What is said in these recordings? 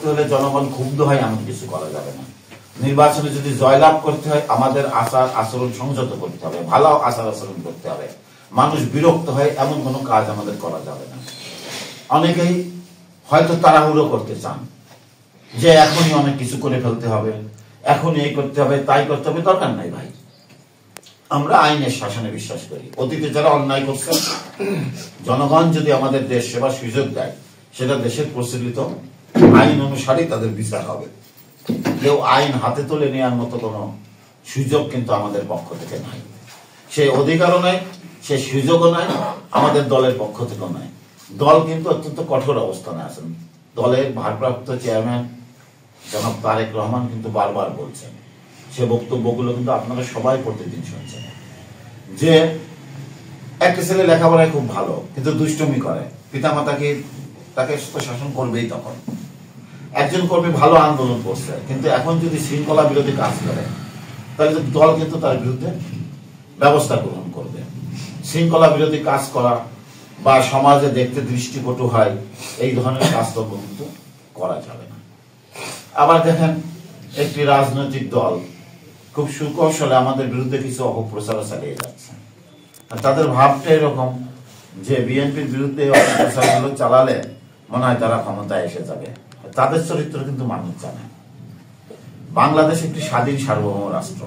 হলে জনগণ ক্ষুব্ধ হয় এমন কিছু করা যাবে না। নির্বাচনে যদি জয়লাভ করতে হয় আমাদের আচার আচরণ সংযত করতে হবে, ভালো আচার আচরণ করতে হবে। মানুষ বিরক্ত হয় এমন কোনো কাজ আমাদের করা যাবে না। অনেকেই হয়তো তাড়াহুড়ো করতে চান যে এখনই অনেক কিছু করে ফেলতে হবে, এখনই এই করতে হবে তাই করতে হবে। দরকার নাই ভাই, আমরা আইনের শাসনে বিশ্বাস করি। অতীতে যারা অন্যায় করছে জনগণ যদি আমাদের দেশ সেবার সুযোগ দেয় সেটা দেশের প্রচলিত আইন অনুসারে তাদের বিচার হবে। কেউ আইন হাতে তুলে নেওয়ার মতো কোনো সুযোগ কিন্তু আমাদের পক্ষ থেকে নাই, সে অধিকারও নাই, সে সুযোগও নাই, আমাদের দলের পক্ষ থেকেও নাই। দল কিন্তু অত্যন্ত কঠোর অবস্থানে আছেন। দলের ভারপ্রাপ্ত চেয়ারম্যান জনাব তারেক রহমান কিন্তু বারবার বলছেন, সে বক্তব্যগুলো কিন্তু আপনারা সবাই প্রতিদিন শুনছেন, যে একটা ছেলে লেখাপড়ায় খুব ভালো কিন্তু দুষ্টমি করে, পিতামাতাকে তাকে শাসন করবেই। তখন একজন কর্মী ভালো আন্দোলন করছে কিন্তু এখন যদি শৃঙ্খলা বিরোধী কাজ করে তাহলে দল কিন্তু তার বিরুদ্ধে ব্যবস্থা গ্রহণ করবে। শৃঙ্খলা বিরোধী কাজ করা বা সমাজে দেখতে দৃষ্টিকটু হয় এই ধরনের কাজকর্ম কিন্তু করা যাবে না। আবার দেখেন একটি রাজনৈতিক দল খুব সুকৌশলে আমাদের বিরুদ্ধে কিছু অপপ্রচার চালিয়ে যাচ্ছে। তাদের ভাবটা এরকম যে বিএনপির বিরুদ্ধে অপপ্রচারগুলো চালালে মনে হয় তারা ক্ষমতায় এসে যাবে। তাদের চরিত্র কিন্তু মানুষ জানে। বাংলাদেশ একটি স্বাধীন সার্বভৌম রাষ্ট্র।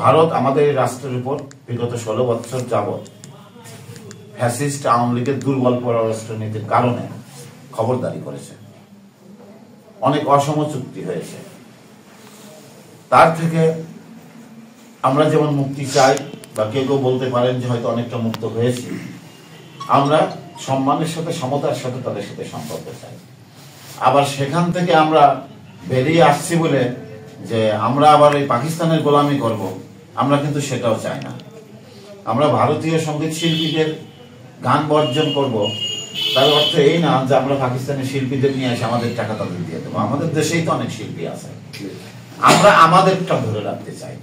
ভারত আমাদের এই রাষ্ট্রের উপর বিগত 16 বছর যাবৎ ফ্যাসিস্ট আওয়ামী লীগের দুর্বল পররাষ্ট্র নীতির কারণে খবরদারি করেছে, অনেক অসম চুক্তি হয়েছে। তার থেকে আমরা যেমন মুক্তি চাই বা কেউ কেউ বলতে পারেন যে হয়তো অনেকটা মুক্ত হয়েছি, আমরা সম্মানের সাথে সমতার সাথে তাদের সাথে সম্পর্ক চাই। আবার সেখান থেকে আমরা বেরিয়ে আসছি বলে যে আমরা আবার এই পাকিস্তানের গোলামি করব, আমরা কিন্তু সেটাও চাই না। আমরা ভারতীয় সঙ্গীত শিল্পীদের গান বর্জন করব, তার অর্থ এই না যে আমরা পাকিস্তানের শিল্পীদের নিয়ে এসে আমাদের টাকা তাদের দিয়ে দেবো। আমাদের দেশেই তো অনেক শিল্পী আছে, আমরা আমাদেরটা ধরে রাখতে চাই।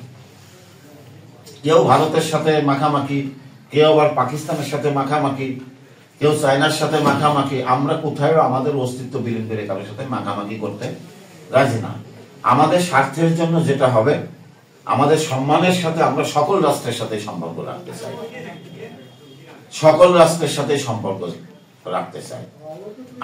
কেউ ভারতের সাথে মাখামাখি, কেউ আবার পাকিস্তানের সাথে মাখামাখি, কেউ চায়নার সাথে মাখামাখি। আমরা কোথায় আমাদের অস্তিত্ব বিলীন করে কারোর সাথে মাখামাখি করতে রাজি না। আমাদের স্বার্থের জন্য যেটা হবে, আমাদের সম্মানের সাথে আমরা সকল রাষ্ট্রের সাথে সম্পর্ক রাখতে চাই, সকল রাষ্ট্রের সাথে সম্পর্ক রাখতে চাই।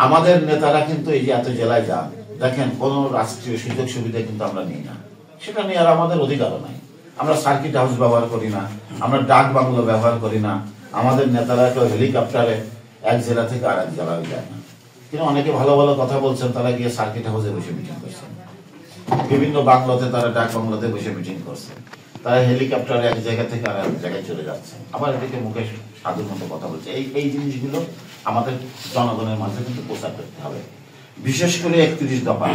আমাদের নেতারা কিন্তু এই যে এত জেলায় যান, দেখেন কোন রাষ্ট্রীয় সুযোগ সুবিধা কিন্তু আমরা নিই না, সেটা নিয়ে আর আমাদের অধিকারও নাই। আমরা সার্কিট হাউস ব্যবহার করি না, আমরা ডাক বাংলো ব্যবহার করি না, আমাদের নেতারা কেউ হেলিকপ্টারে এক জেলা থেকে আর এক জেলায় যায় না। কিন্তু অনেকে ভালো ভালো কথা বলছেন, তারা গিয়ে সার্কিট হাউসে বসে মিটিং করছেন, বিভিন্ন বাংলোতে তারা ডাক বাংলোতে বসে মিটিং করছে, তারা হেলিকপ্টারে এক জায়গা থেকে আর এক জায়গায় চলে যাচ্ছে, আবার এদিকে মুখে সাধুর মতো কথা বলছে। এই জিনিসগুলো আমাদের জনগণের মাঝে কিন্তু প্রচার করতে হবে, বিশেষ করে 31 দফা।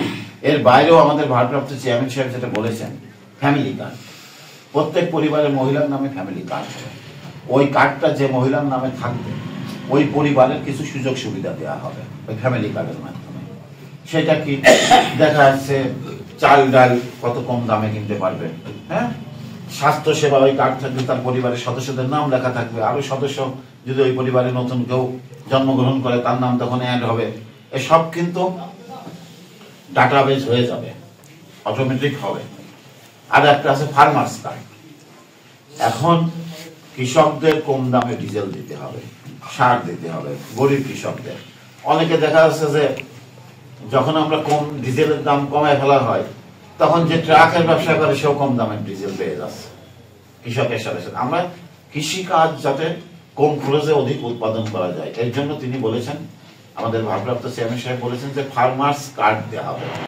এর বাইরেও আমাদের ভারপ্রাপ্ত চেয়ারম্যান সাহেব যেটা বলেছেন, ফ্যামিলি কার্ড, প্রত্যেক পরিবারের মহিলার নামে ফ্যামিলি কার্ড হবে। ওই কার্ডটা যে মহিলার নামে থাকবে ওই পরিবারের কিছু সুযোগ সুবিধা দেওয়া হবে ওই ফ্যামিলি কার্ডের মাধ্যমে। সেটা কি দেখা যাচ্ছে, চাল ডাল কত কম দামে কিনতে পারবে, হ্যাঁ, স্বাস্থ্য সেবা ওই কার্ড থাকবে, তার পরিবারের সদস্যদের নাম লেখা থাকবে, আরো সদস্য যদি ওই পরিবারে নতুন কেউ জন্মগ্রহণ করে তার নাম তখন অ্যাড হবে। এসব কিন্তু ডাটাবেজ হয়ে যাবে, অটোমেটিক হবে। আর একটা আছে ফার্মার্স কার্ড। এখন কৃষকদের কম দামে ডিজেল দিতে হবে, সার দিতে হবে গরিব কৃষকদের। অনেকে দেখা যাচ্ছে যে যখন আমরা কম ডিজেলের দাম কমায় ফেলা হয় তখন যে ট্রাকের ব্যবসা করে সেও কম দামে ডিজেল পেয়ে যাচ্ছে কৃষকের সাথে সাথে। আমরা কৃষিকাজ যাতে কম খরচে অধিক উৎপাদন করা যায়, এর জন্য তিনি বলেছেন, আমাদের ভারপ্রাপ্ত চেয়ারম্যান সাহেব বলেছেন যে ফার্মার্স কার্ড দেওয়া হবে।